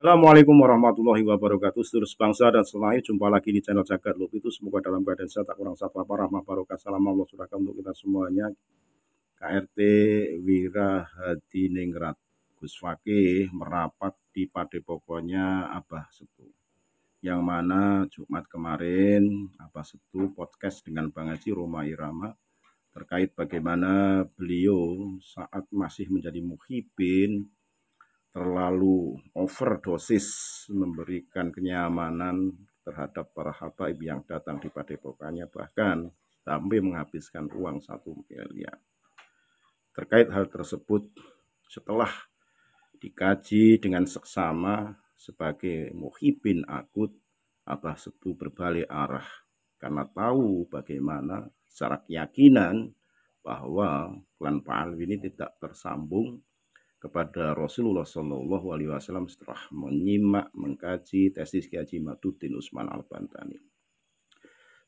Assalamualaikum warahmatullahi wabarakatuh. Seluruh bangsa dan semuanya, jumpa lagi di channel Jagat Loop itu. Semoga dalam keadaan sehat, tak kurang satu apa, rahmah barokah, salam Allah surahkan untuk kita semuanya. KRT Wira Hadiningrat Gus Fakih merapat di Padepokannya Abah Setu, yang mana Jumat kemarin Abah Setu podcast dengan Bang Haji Roma Irama terkait bagaimana beliau saat masih menjadi muhibin terlalu overdosis memberikan kenyamanan terhadap para habaib yang datang di padepokannya, bahkan sampai menghabiskan uang 1 miliar. Terkait hal tersebut, setelah dikaji dengan seksama sebagai muhibin akut, Abah Setu berbalik arah karena tahu bagaimana secara keyakinan bahwa klan Pak ini tidak tersambung kepada Rasulullah Shallallahu Alaihi Wasallam setelah menyimak, mengkaji tesis Kiai Haji Maduddin Utsman Al-Bantani,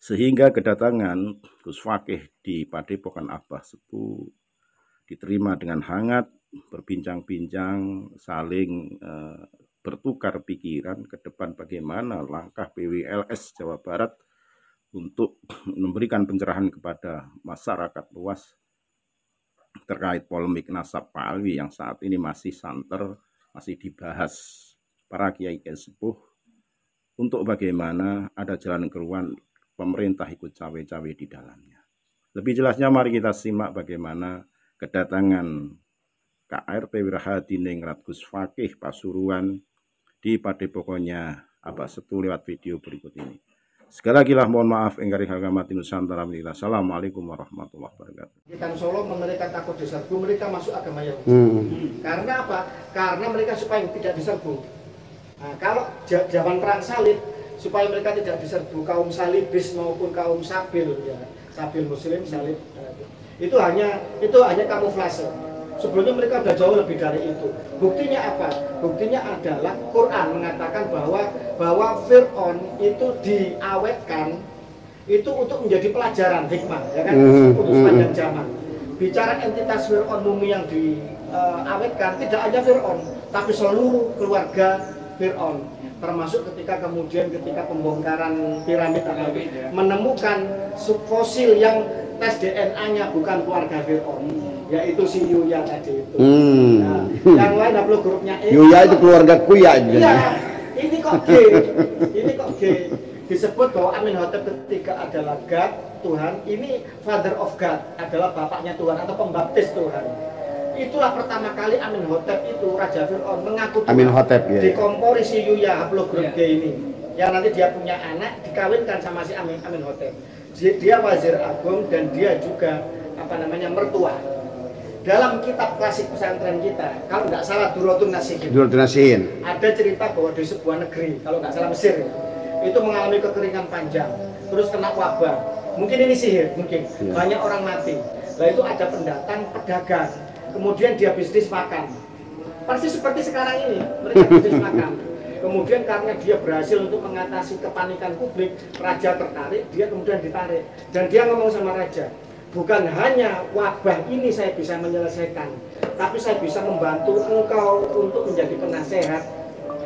sehingga kedatangan Gus Fakih di Padepokan Abah Setu diterima dengan hangat, berbincang-bincang, saling bertukar pikiran ke depan bagaimana langkah PWLS Jawa Barat untuk memberikan pencerahan kepada masyarakat luas terkait polemik nasab Pak Alwi yang saat ini masih santer, masih dibahas para kiai sepuh, untuk bagaimana ada jalan keluar pemerintah ikut cawe-cawe di dalamnya. Lebih jelasnya mari kita simak bagaimana kedatangan KRT Wira Hadiningrat Gus Fakih Pasuruan di Padepokannya Abah Setu lewat video berikut ini. Sekali lagi mohon maaf engkari hagamati Nusantara. Assalamualaikum warahmatullahi wabarakatuh. Di Solo mereka takut diserbu, mereka masuk agama Yahudi. Karena apa? Karena mereka supaya tidak diserbu. Nah, kalau zaman perang salib, supaya mereka tidak diserbu kaum salibis maupun kaum sabil, ya, sabil muslim, salib, itu hanya kamuflase. Sebelumnya mereka sudah jauh lebih dari itu. Buktinya apa? Buktinya adalah Quran mengatakan bahwa Fir'aun itu diawetkan itu untuk menjadi pelajaran hikmah, ya kan? Untuk sepanjang zaman. Bicara entitas Fir'aun mumi yang diawetkan tidak hanya Fir'aun, tapi seluruh keluarga Fir'aun. Termasuk ketika pembongkaran piramid menemukan subfosil yang tes DNA-nya bukan keluarga Fir'aun, yaitu si Yuya tadi itu. Nah, yang lain upload grupnya Yuya itu keluarga Kuya. Iya, ini kok G. Disebut bahwa Amenhotep ketiga adalah God, Tuhan. Ini Father of God, adalah bapaknya Tuhan atau pembaptis Tuhan. Itulah pertama kali Amenhotep itu Raja Fir'aun mengaku Amenhotep, ya. Dikompori si Yuya upload grup G ini. Yang nanti dia punya anak dikawinkan sama si Amenhotep. Dia wazir agung dan dia juga mertua. Dalam kitab klasik pesantren kita, kalau nggak salah Durratun Nasihin, ada cerita bahwa di sebuah negeri, kalau nggak salah Mesir, itu mengalami kekeringan panjang, terus kena wabah. Mungkin ini sihir, banyak orang mati. Nah itu ada pendatang pedagang, kemudian dia bisnis makan. Persis seperti sekarang ini, mereka bisnis makan. Kemudian karena dia berhasil untuk mengatasi kepanikan publik, raja tertarik, dia kemudian ditarik. Dan dia ngomong sama raja, bukan hanya wabah ini saya bisa menyelesaikan, tapi saya bisa membantu engkau untuk menjadi penasehat.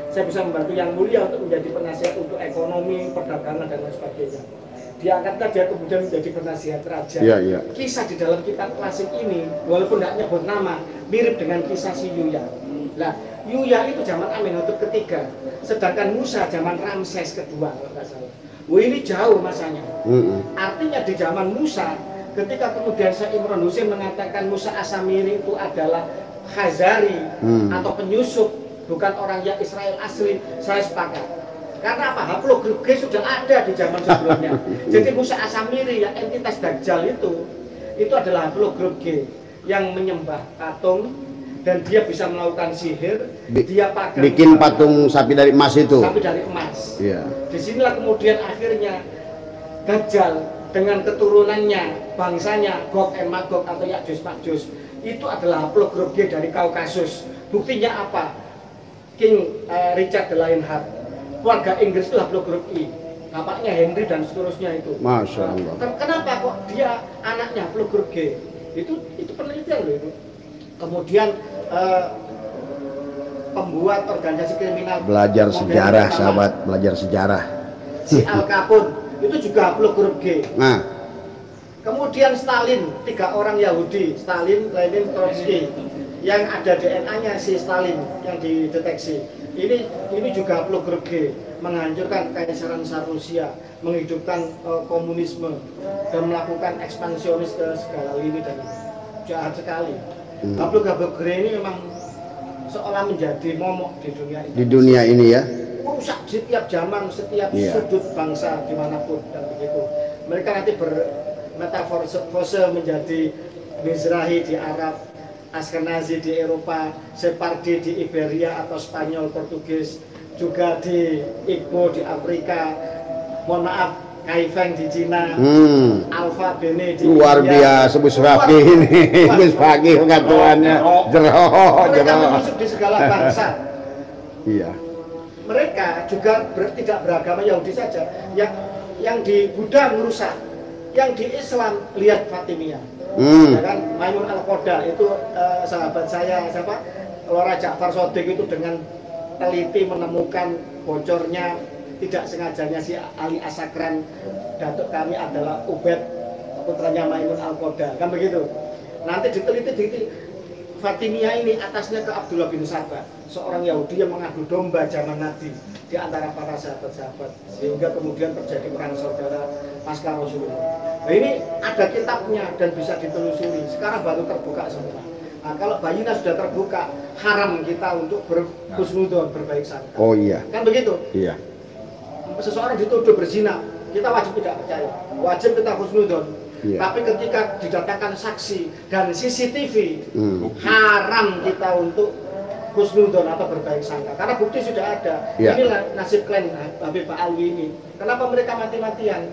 Saya bisa membantu yang mulia untuk menjadi penasehat untuk ekonomi, perdagangan, dan lain sebagainya. Diangkatkan dia kemudian menjadi penasihat raja. Kisah di dalam kitab klasik ini, walaupun tidak nyebut nama, mirip dengan kisah si Yuya. Nah, Yuya itu zaman Amenhotep ketiga, sedangkan Musa zaman Ramses kedua, kalau nggak salah. Wah, ini jauh masanya. Artinya di zaman Musa, ketika kemudian Syekh Imron Husain mengatakan Musa Asamiri itu adalah Khazari atau penyusup, bukan orang yang Israel asli, saya sepakat. Karena apa? Haplogrup G sudah ada di zaman sebelumnya. Jadi Musa Asamiri yang entitas Dajjal itu adalah haplogrup G yang menyembah patung dan dia bisa melakukan sihir. Dia bikin patung sapi dari emas itu. Sapi dari emas. Disinilah kemudian akhirnya Dajjal dengan keturunannya, bangsanya Gog and Magog atau Ya'juj Ma'juj itu adalah haplogrup G dari Kaukasus. Buktinya apa? King Richard the Lionheart, keluarga Inggris itu haplogrup I, bapaknya Henry dan seterusnya itu. Masya Allah. Kenapa kok dia anaknya haplogrup G? Itu penelitian loh itu. Kemudian pembuat organisasi kriminal. Belajar modern sejarah, pertama. sahabat, belajar sejarah. Si Al Capone itu juga haplok grup G. Nah, Kemudian Stalin, 3 orang Yahudi, Stalin, Lenin, Trotsky, yang ada DNA-nya si Stalin yang dideteksi. Ini juga haplok grup G, menghancurkan Kekaisaran Tsar Rusia, menghidupkan komunisme dan melakukan ekspansionis ke segala lini dan jahat sekali. Haplok G ini memang seolah menjadi momok di dunia ini. di dunia ini ya. Rusak di setiap zaman, setiap Iya. sudut bangsa dimanapun dan begitu. Mereka nanti bermetamorfose menjadi Mizrahi di Arab, Askenazi di Eropa, Sephardi di Iberia atau Spanyol, Portugis, juga di Igbo di Afrika, mohon maaf, Kaifeng di Cina, Alfa Bene di Luar India. biasa Gus Fakih ini. Gus Fakih pengetahuannya Mereka jeroh. masuk di segala bangsa. Iya. Mereka juga tidak beragama Yahudi saja, yang di Buddha merusak, yang di Islam lihat Fatimiyah, ya kan? Maimun Al-Qoda itu sahabat saya siapa? Lora Ja'far Shodiq itu dengan teliti menemukan bocornya tidak sengajanya si Ali Asakran, datuk kami adalah Ubed, putranya Maimun Al-Qoda, kan begitu. Nanti diteliti Fatimiyah ini atasnya ke Abdullah bin Sabah, seorang Yahudi yang mengadu domba zaman Nabi di antara para sahabat-sahabat, sehingga kemudian terjadi perang saudara pasca Rasulullah. Nah, ini ada kitabnya dan bisa ditelusuri. Sekarang baru terbuka semua. Nah, kalau bayina sudah terbuka, haram kita untuk berhusnudon, berbaik sangka. Oh iya. Kan begitu? Iya. Seseorang dituduh berzina, kita wajib tidak percaya, wajib kita husnudon. Iya. Tapi ketika didatangkan saksi dan CCTV, haram kita untuk husnudon atau berbaik sangka, karena bukti sudah ada. Iya. Inilah nasib klan Habib Alwi ini. Kenapa mereka mati-matian?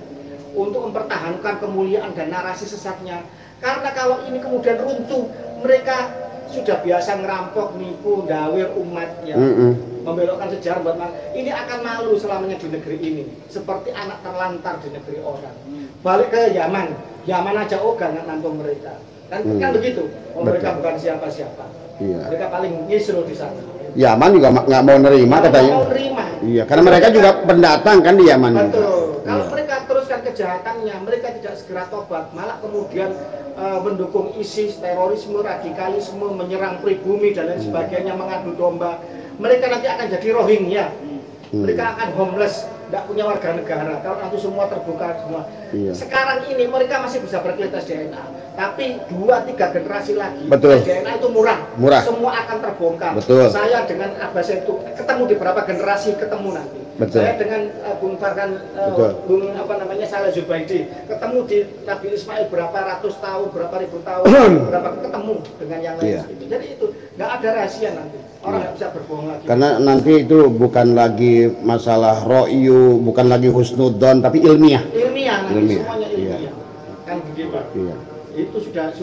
Untuk mempertahankan kemuliaan dan narasi sesatnya. Karena kalau ini kemudian runtuh, mereka sudah biasa ngerampok, nipu, dawir umat, ya, membelokkan sejarah buat ini akan malu selamanya di negeri ini, seperti anak terlantar di negeri orang. Balik ke Yaman aja ogah nggak nampung mereka, kan begitu. Mereka bukan siapa-siapa, mereka paling ngisru di sana. Yaman juga nggak mau nerima katanya. Mau nerima. Iya, karena mereka juga pendatang kan di Yaman. Betul. Kalau mereka teruskan kejahatannya, mereka tidak segera tobat, malah kemudian mendukung ISIS, terorisme, radikalisme, menyerang pribumi dan lain sebagainya, mengadu domba. Mereka nanti akan jadi Rohingya. Mereka akan homeless, tidak punya warga negara. Kalau nanti semua terbuka semua. Iya. Sekarang ini mereka masih bisa berkelit tes DNA, tapi 2-3 generasi lagi Betul. tes DNA itu murah. Semua akan terbongkar. Betul. Saya dengan Abbas itu ketemu di berapa generasi ketemu nanti. Betul. Saya dengan Bung Farhan, Bung Saleh Zubaidi ketemu di Nabi Ismail berapa ratus tahun, berapa ribu tahun, berapa ketemu dengan yang lain. Iya. Jadi itu nggak ada rahasia nanti. Orang nggak bisa berbohong lagi. Karena nanti itu bukan lagi masalah ro'yu, bukan lagi husnudon, tapi ilmiah. Ilmiah nanti Ilmiah. semuanya ilmiah. Iya. Kan begitu. Iya. Itu sudah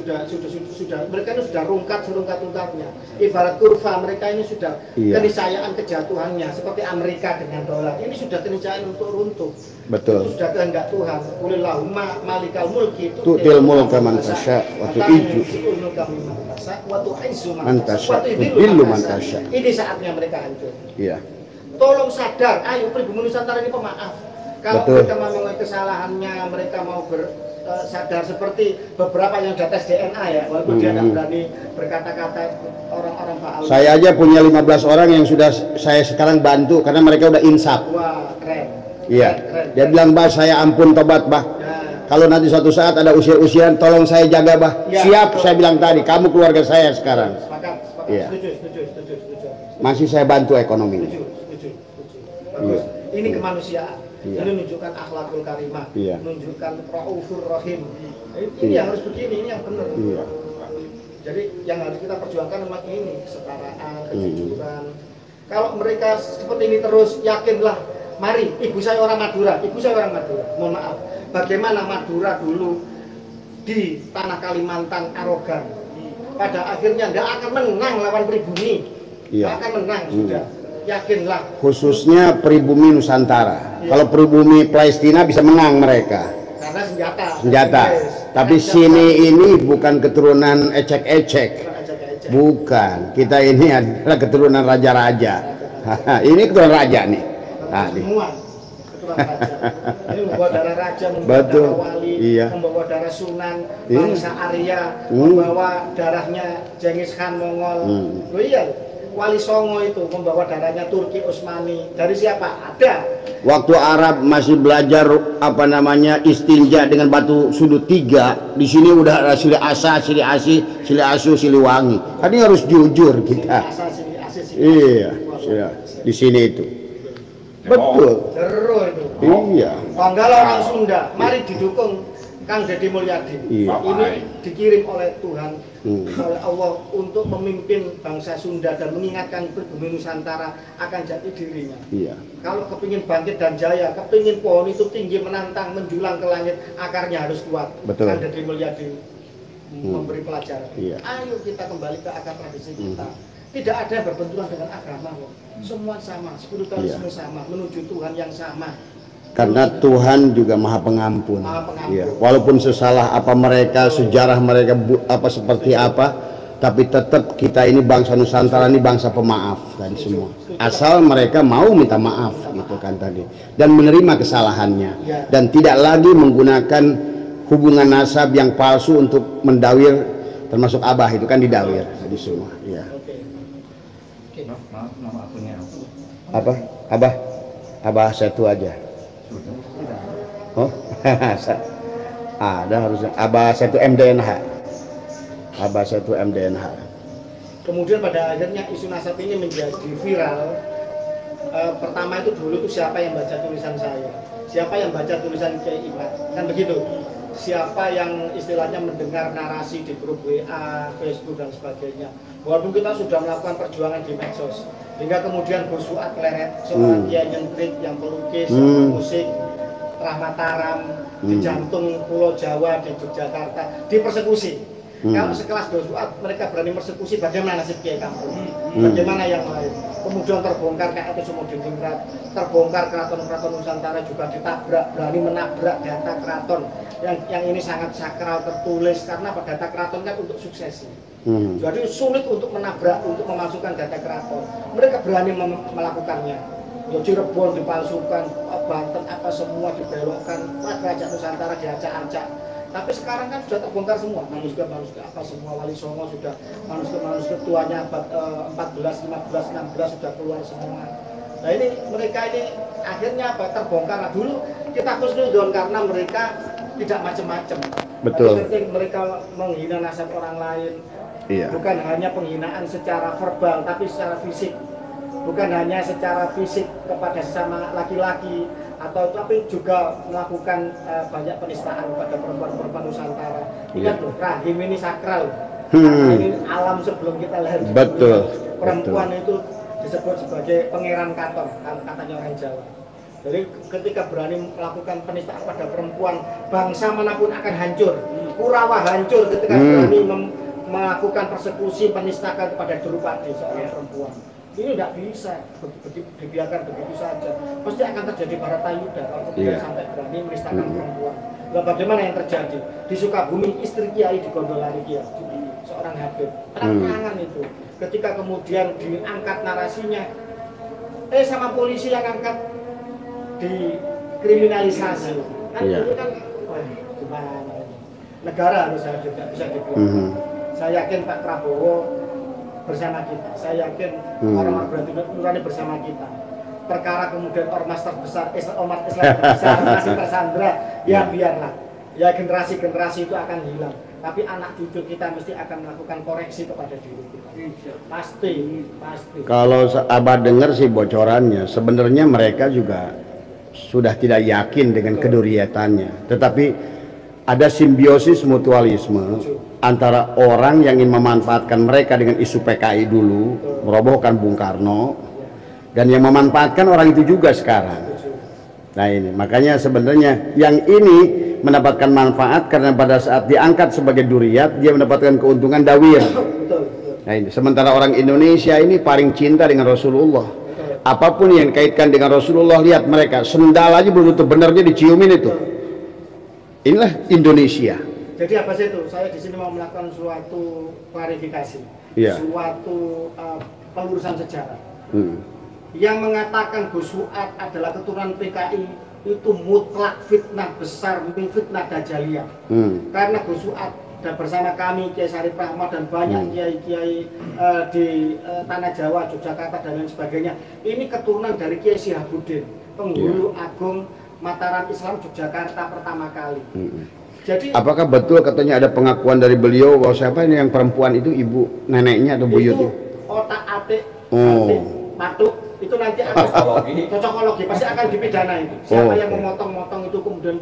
mereka ini sudah rungkat-rungkatnya. Ibarat kurva mereka ini sudah keniscayaan kejatuhannya seperti Amerika dengan dolar. Ini sudah keniscayaan untuk runtuh. Betul. Itu sudah kehendak Tuhan. Qulillahumma malikal mulki tu'til mulka man tasya wa tu'izzu man tasya wa tudhillu man tasya. Ini saatnya mereka hancur. Iya. Tolong sadar, ayo pribumi Nusantara ini pemaaf. Kalau Betul. mereka mau mengakui kesalahannya, mereka mau sadar seperti beberapa yang tes DNA ya, walaupun dia tidak berani berkata-kata orang-orang Pak Alwi. Saya aja punya 15 orang yang sudah saya sekarang bantu karena mereka udah insaf. Wah, keren. Iya. Keren. Dia bilang, "Bah, saya ampun tobat, Bah. Kalau nanti suatu saat ada usia-usian, tolong saya jaga, Bah." Ya, siap, betul. saya bilang tadi, kamu keluarga saya sekarang. Sepakat. Iya. Setuju. Masih saya bantu ekonomi. Setuju. Bagus. Ini kemanusiaan. Iya. Ini menunjukkan akhlakul karimah, Iya. menunjukkan raufur rahim. Ini Iya. yang harus begini, ini yang benar. Iya. Jadi yang harus kita perjuangkan memang ini kesetaraan, kejujuran. Kalau mereka seperti ini terus, yakinlah. Mari, ibu saya orang Madura. Mohon maaf. Bagaimana Madura dulu di tanah Kalimantan arogan. Pada akhirnya nggak akan menang lawan pribumi. Iya. Nggak akan menang sudah. Yakinlah. Khususnya pribumi Nusantara. Kalau pribumi Palestina bisa menang mereka. Karena senjata. Senjata. Yes. Tapi sini ini bukan keturunan ecek-ecek. saja. Bukan, kita ini adalah keturunan raja-raja. Ini keturunan raja nih. Nah, Semua keturunan raja. Ini membawa darah raja, membawa Betul. darah wali, Iya. membawa darah Sunan, Iya. bangsa Arya, membawa darahnya Genghis Khan Mongol. Oh iya, Wali Songo itu membawa darahnya Turki Utsmani. Dari siapa? Ada. Waktu Arab masih belajar apa namanya istinja dengan batu sudut 3, di sini udah ada Sili Asa, Sili Asi, Sili Asu, Siliwangi. Kan ini harus jujur kita. Iya, iya. Di sini itu. Betul. Seru itu. Iya. Banggalah orang Sunda. Mari didukung Kang Deddy Mulyadi. Iya. Ini dikirim oleh Tuhan, oleh Allah untuk memimpin bangsa Sunda dan mengingatkan pribumi Nusantara akan jati dirinya. Iya. Kalau kepingin bangkit dan jaya, kepingin pohon itu tinggi menantang, menjulang ke langit, akarnya harus kuat. Betul. Kang Deddy Mulyadi memberi pelajaran. Iya. Ayo kita kembali ke akar tradisi kita. Tidak ada yang berbenturan dengan agama kok. Semua sama, spiritualisme sama, menuju Tuhan yang sama. Karena Tuhan juga Maha Pengampun. Maha Pengampun. Ya, walaupun sesalah apa mereka, sejarah mereka apa seperti apa, tapi tetap kita ini bangsa Nusantara ini bangsa pemaaf tadi semua. Asal mereka mau minta maaf gitu kan tadi dan menerima kesalahannya dan tidak lagi menggunakan hubungan nasab yang palsu untuk mendawir, termasuk abah itu kan didawir tadi semua. Ya. Maaf, nama akunnya Apa? Abah satu aja. Oh, ada harusnya Abah satu MDNH. Abah satu MDNH. Kemudian pada akhirnya isu nasab ini menjadi viral. Pertama itu dulu itu siapa yang baca tulisan saya, siapa yang baca tulisan Kiai Imad, kan begitu. Siapa yang istilahnya mendengar narasi di grup WA, Facebook dan sebagainya. Walaupun kita sudah melakukan perjuangan di medsos, hingga kemudian Gus Fuad Kleret, seorang kiai nyentrik yang pelukis, yang musik, Rahmat Taram, di jantung Pulau Jawa di Yogyakarta, dipersekusi. Kalau sekelas Gus Fuad mereka berani persekusi, bagaimana nasib kiai kampung? Bagaimana yang lain? Kemudian terbongkar KRT Sumodiningrat, terbongkar keraton-keraton Nusantara juga ditabrak, berani menabrak data keraton yang ini sangat sakral tertulis karena pada data keraton kan untuk suksesi. Jadi sulit untuk menabrak, untuk memasukkan data keraton. Mereka berani melakukannya. Ya Cirebon dipalsukan, Banten apa semua dibelokkan, Kerajaan Nusantara diacak-acak. Tapi sekarang kan sudah terbongkar semua, manuskrip apa semua, Wali Songo sudah, manuskrip tuanya abad 14, 15, 16 sudah keluar semua. Nah ini mereka ini akhirnya apa? Terbongkar. Nah, dulu kita khusnudon karena mereka tidak macam-macam. Betul. Mereka menghina nasab orang lain. Iya. Bukan hanya penghinaan secara verbal, tapi secara fisik. Bukan hanya secara fisik kepada sesama laki-laki, tapi juga melakukan banyak penistaan kepada perempuan-perempuan Nusantara. Ingat loh, rahim ini sakral. Karena ini alam sebelum kita lahir. Betul. Perempuan itu disebut sebagai pangeran katon, katanya orang Jawa. Jadi ketika berani melakukan penistaan pada perempuan, bangsa manapun akan hancur. Kurawa hancur ketika berani melakukan persekusi, penistakan kepada Drupadi, seorang perempuan. Ini tidak bisa dibiarkan begitu saja. Pasti akan terjadi baratayuda kalau kemudian sampai berani menistakan perempuan. Lalu bagaimana yang terjadi? Di Sukabumi istri Kiai digondolari Kiai, seorang Habib. Terang-terangan itu. Ketika kemudian diangkat narasinya, sama polisi yang angkat dikriminalisasi. Kan itu kan, wah gimana ini? Negara harus hadir, tidak bisa dibiarkan. Saya yakin Pak Prabowo bersama kita, saya yakin orang-orang berarti nurani bersama kita. Perkara kemudian ormas terbesar, umat Islam terbesar masih tersandra, ya biarlah. Ya generasi-generasi itu akan hilang. Tapi anak cucu kita mesti akan melakukan koreksi kepada diri kita. Pasti. Kalau Abah dengar sih bocorannya, sebenarnya mereka juga sudah tidak yakin dengan keduriatannya. Tetapi ada simbiosis mutualisme antara orang yang ingin memanfaatkan mereka dengan isu PKI dulu, merobohkan Bung Karno, dan yang memanfaatkan orang itu juga sekarang. Nah ini, makanya sebenarnya yang ini mendapatkan manfaat karena pada saat diangkat sebagai duriat, dia mendapatkan keuntungan dawir. Nah ini, sementara orang Indonesia ini paling cinta dengan Rasulullah. Apapun yang kaitkan dengan Rasulullah, lihat mereka, sendal aja belum tutup benernya diciumin itu. Inilah Indonesia. Jadi apa sih itu? Saya di sini mau melakukan suatu klarifikasi. suatu pelurusan sejarah. Yang mengatakan Gus Fuad adalah keturunan PKI itu mutlak fitnah besar, fitnah Dajaliyah. Karena Gus Fuad dan bersama kami Kiai Sarif Rahmat dan banyak kiai-kiai di tanah Jawa, Yogyakarta dan lain sebagainya, ini keturunan dari Kiai Syihabuddin, penghulu agung Mataram Islam Yogyakarta pertama kali. Jadi, apakah betul katanya ada pengakuan dari beliau bahwa siapa ini yang perempuan itu ibu neneknya atau buyut? Itu otak-atik, patuk, itu nanti akan cocokologi, pasti akan dipidana itu. Siapa yang memotong-motong itu kemudian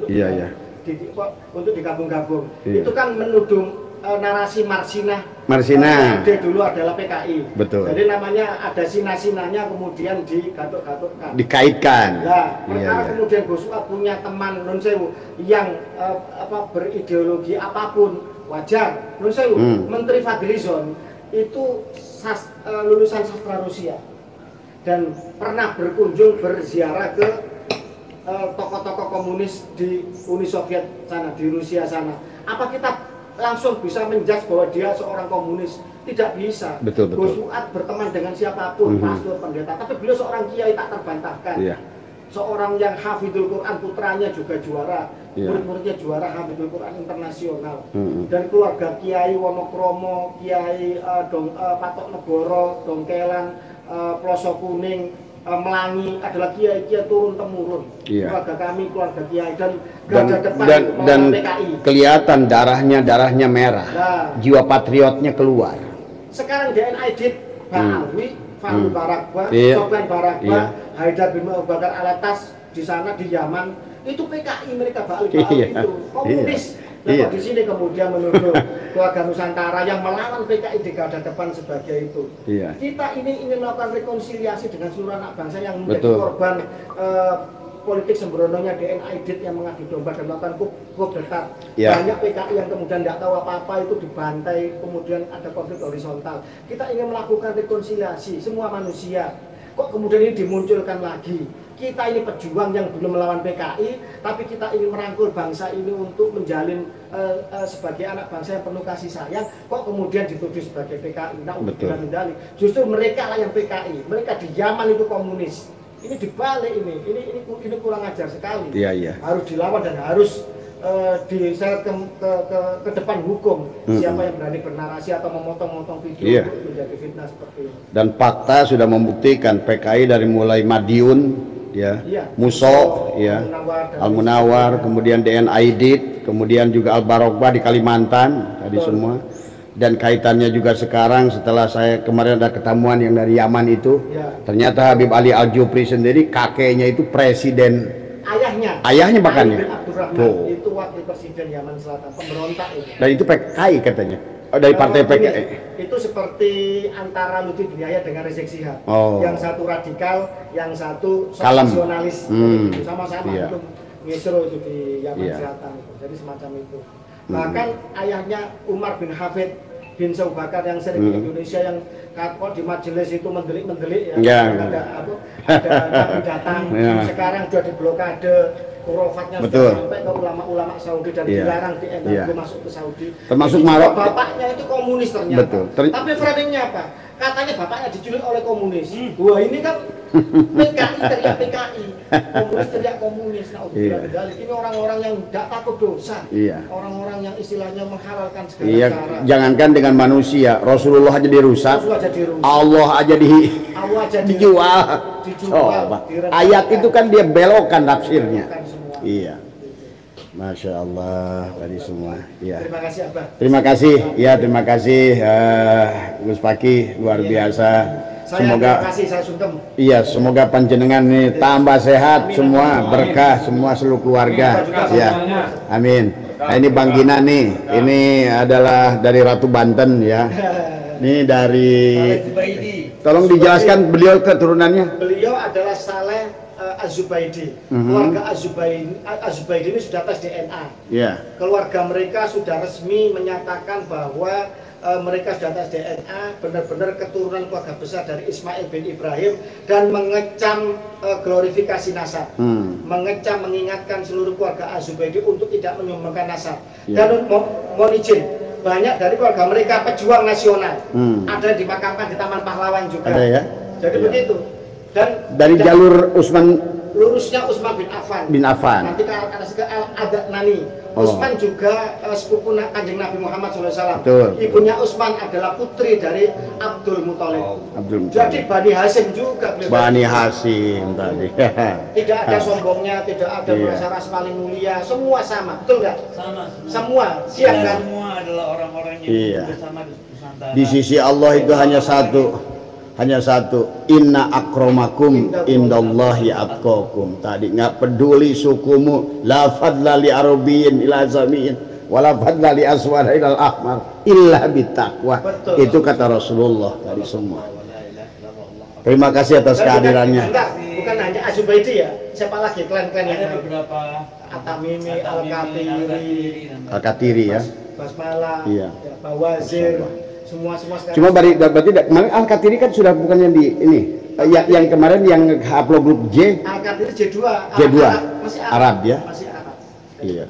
untuk digabung-gabung. Itu kan menuduh narasi Marsinah. Dia dulu adalah PKI. Betul. Jadi namanya ada sinah-sinahnya kemudian digatuk-gatukkan. Dikaitkan. Nah, perkara kemudian Gus Fuad punya teman non sewu yang berideologi apapun wajar. Non sewu, Menteri Fadlizon itu lulusan sastra Rusia dan pernah berziarah ke tokoh-tokoh komunis di Uni Soviet sana, di Rusia sana. Apa kita langsung bisa menjudge bahwa dia seorang komunis? Tidak bisa. Betul. Gus Fuad berteman dengan siapapun, pastor, pendeta, tapi beliau seorang kiai tak terbantahkan. Seorang yang hafidul Quran, putranya juga juara, murid-muridnya juara hafidul Quran internasional. Dan keluarga Kiai Wonokromo, Kiai Patok Negoro, Dongkelan, Ploso Kuning, Melangi adalah kiai-kiai turun temurun. Keluarga kami, keluarga kiai dan PKI. Kelihatan darahnya merah. Jiwa patriotnya keluar. Sekarang DNA Aidit, Pak Alwi, Fahmi Barakwa, Sofyan Barakwa, Haidar bin Abu Bakar Alatas di sana di Yaman, itu PKI mereka, Pak Alwi itu komunis. Nah, di sini kemudian menuduh keluarga Nusantara yang melawan PKI di garda depan sebagai itu. Kita ini ingin melakukan rekonsiliasi dengan seluruh anak bangsa yang menjadi korban politik sembrononya DNA Aidit yang mengadu domba dan melakukan kudeta. Banyak PKI yang kemudian tidak tahu apa-apa itu dibantai, kemudian ada konflik horizontal. Kita ingin melakukan rekonsiliasi semua manusia. Kok kemudian ini dimunculkan lagi? Kita ini pejuang yang belum melawan PKI, tapi kita ingin merangkul bangsa ini untuk menjalin sebagai anak bangsa yang penuh kasih sayang. Kok kemudian dituduh sebagai PKI? Nah, justru mereka lah yang PKI. Mereka di Yaman itu komunis. Ini dibalik ini kurang ajar sekali. Harus dilawan dan harus diseret ke depan hukum. Siapa yang berani bernarasi atau memotong-motong video untuk menjadi fitnah seperti ini. Dan fakta sudah membuktikan PKI dari mulai Madiun, Muso, Al-Munawar, kemudian DNA Aidit, kemudian juga Al-Barokbah di Kalimantan tadi semua. Dan kaitannya juga sekarang setelah saya kemarin ada ketemuan yang dari Yaman itu, ternyata Habib Ali Al-Jufri sendiri kakeknya itu presiden, ayahnya bahkan ya, itu wakil presiden Yaman Selatan, pemberontak itu. Dan itu PKI katanya, dari partai PKI. Itu seperti antara Lutfi bin Yahya dengan Rizik Syihab, yang satu radikal, yang satu nasionalis, sama-sama itu ngisro itu di Yaman Selatan, jadi semacam itu. Bahkan ayahnya Umar bin Hafid bin Abu Bakar yang sering di Indonesia yang kalau di majelis itu mendelik-mendelik ada datang, sekarang sudah diblokade, kurofatnya sudah sampai ke ulama-ulama Saudi dan dilarang di embargo masuk ke Saudi. Termasuk Marok. Bapaknya itu komunis ternyata. Tapi framingnya apa? Katanya bapaknya diculik oleh komunis. Wah, ini kan PKI teriak PKI, komunis teriak komunis. Nah, ini orang-orang yang tidak takut dosa, orang-orang yang istilahnya menghalalkan segala cara. Jangankan dengan manusia, Rasulullah aja dirusak, Allah aja dijual. Ayat itu kan dia belokkan tafsirnya. Masya Allah tadi semua. Terima kasih Abah. Terima kasih. Terima kasih Gus Paki, luar biasa. Semoga semoga panjenengan ini tambah sehat semua, berkah semua seluruh keluarga. Amin. Nah, ini Bang Gina nih, ini adalah dari Ratu Banten ya. Ini dari, tolong dijelaskan beliau keturunannya. Beliau adalah Saleh Az-Zubaidi. Keluarga Az-Zubaidi ini sudah tes DNA. Keluarga mereka sudah resmi menyatakan bahwa mereka sudah tes DNA, benar-benar keturunan keluarga besar dari Ismail bin Ibrahim, dan mengecam glorifikasi nasab, mengecam, mengingatkan seluruh keluarga Az-Zubaidi untuk tidak menyumbangkan nasab. Dan mohon izin, banyak dari keluarga mereka pejuang nasional. Ada yang dimakamkan di Taman Pahlawan juga. Ada ya? Jadi Iya. begitu. Dan Dari jalur Utsman lurusnya Utsman bin Affan. Nanti ke Al-Adnani. Utsman juga sepupu Kanjeng Nabi Muhammad SAW. Betul. Ibunya Utsman adalah putri dari Abdul Muthalib. Abdul Muthalib. Jadi Bani Hasyim juga. Bani Hasyim tadi. Tidak ada sombongnya, tidak ada merasa ras paling mulia, semua sama, betul nggak? Sama. Semua siap kan? Semua adalah orang-orang yang Iya. bersama di Nusantara. Di sisi Allah itu hanya satu, inna akromakum indallahi atqakum. Tadi nggak peduli sukumu, la fadla li arabiyyin ila zamiin wala fadla li aswad ila ahmar illa bitaqwa. Itu kata Rasulullah tadi semua. Terima kasih atas kehadirannya. Bukan hanya Azubaidi ya, siapa lagi klan-klan yang Ada lain? beberapa At-Tamimi, Al-Katiri, Al-Katiri ya. Basmalah, Iya. ya, Bawazir, semua sekarang. Cuma berarti kemarin Al-Katiri kan sudah bukan yang di ini. Yang kemarin yang haplogrup J. Al-Katiri J2, J2. masih Arab ya. Masih Arab. Iya.